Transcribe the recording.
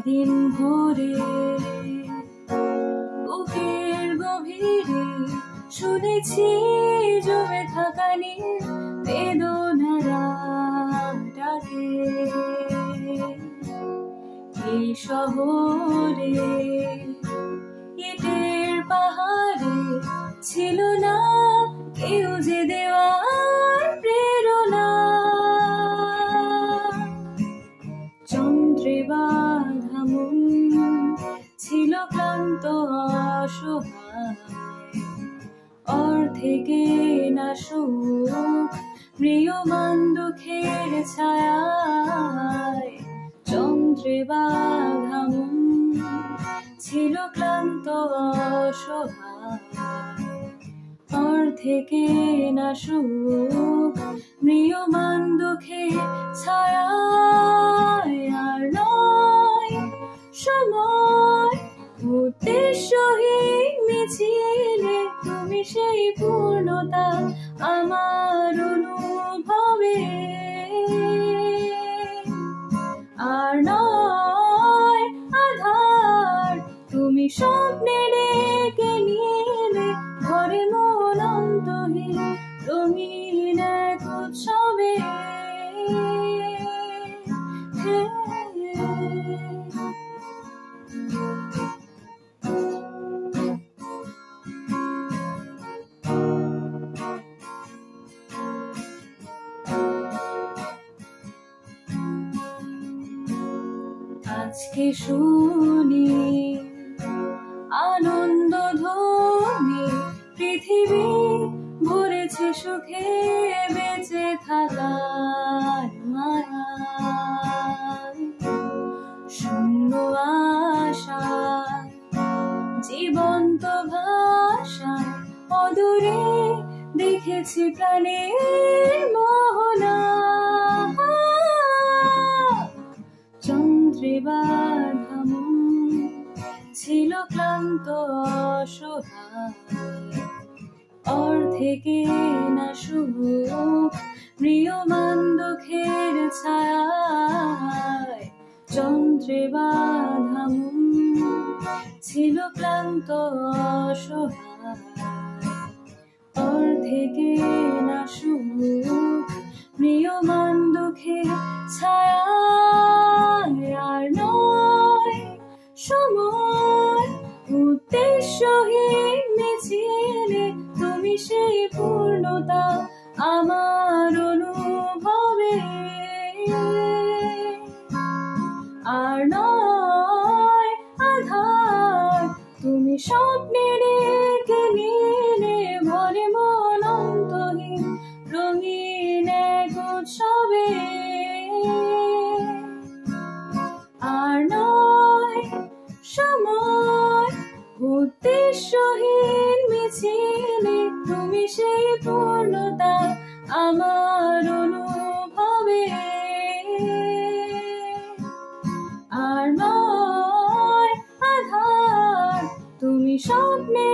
দিন ভোরে বুকের গভীরে শুনেছি জমে থাকা নীল বেদনারা ডাকে। এই শহরে ইটের পাহাড়ে ছিল না কেউ যে দেওয়ার প্রেরণা। চন্দ্রে বাঁধা মন ছিল ক্লান্ত অসহায়, অর্ধে কেনা সুখ প্রিয়মান দুঃখের ছায়ায়। চন্দ্রে বাঁধা মন ছিল ক্লান্ত অসহায়, অর্ধে কেনা সুখ প্রিয়মান দুঃখের ছায়ায়। আর নয় সময় উদ্দেশ্যহীন মিছিলে, তুমি সেই পূর্ণতা আমার অনুভবে। আর নয় আধার, তুমি স্বপ্নে ডেকে নিলে ঘরে মন অন্তহীন রঙিন এক উৎসবে। আজকে শুনি আনন্দ ধ্বনি, পৃথিবী ভরেছে সুখে বেঁচে থাকার মায়ায়। শূন্য আশায় জীবন্ত ভাষায় অদূরে দেখেছি প্রাণের মোহনা। চন্দ্রে বাঁধা মন ছিল ক্লান্ত অসহায়, অর্ধে কেনা সুখ প্রিয়মান দুঃখের ছায়ায়। চন্দ্রে বাঁধা মন ছিল ক্লান্ত অসহায়, অর্ধে কেনা সুখ প্রিয়মান দুঃখের ছায়ায়। আর নয় সময় উদ্দেশ্যহীন মিছিলে, তুমি সেই পূর্ণতা আমার অনুভবে। আর নয় আধার, তুমি স্বপ্নে ডেকে নিলে ভরে মন অন্তহীন রঙিন এক উৎসবে। আর নয় সময় উদ্দেশ্যহীন মিছিলে, তুমি সেই পূর্ণতা আমার অনুভবে। আর নয় আধার, তুমি স্বপ্নে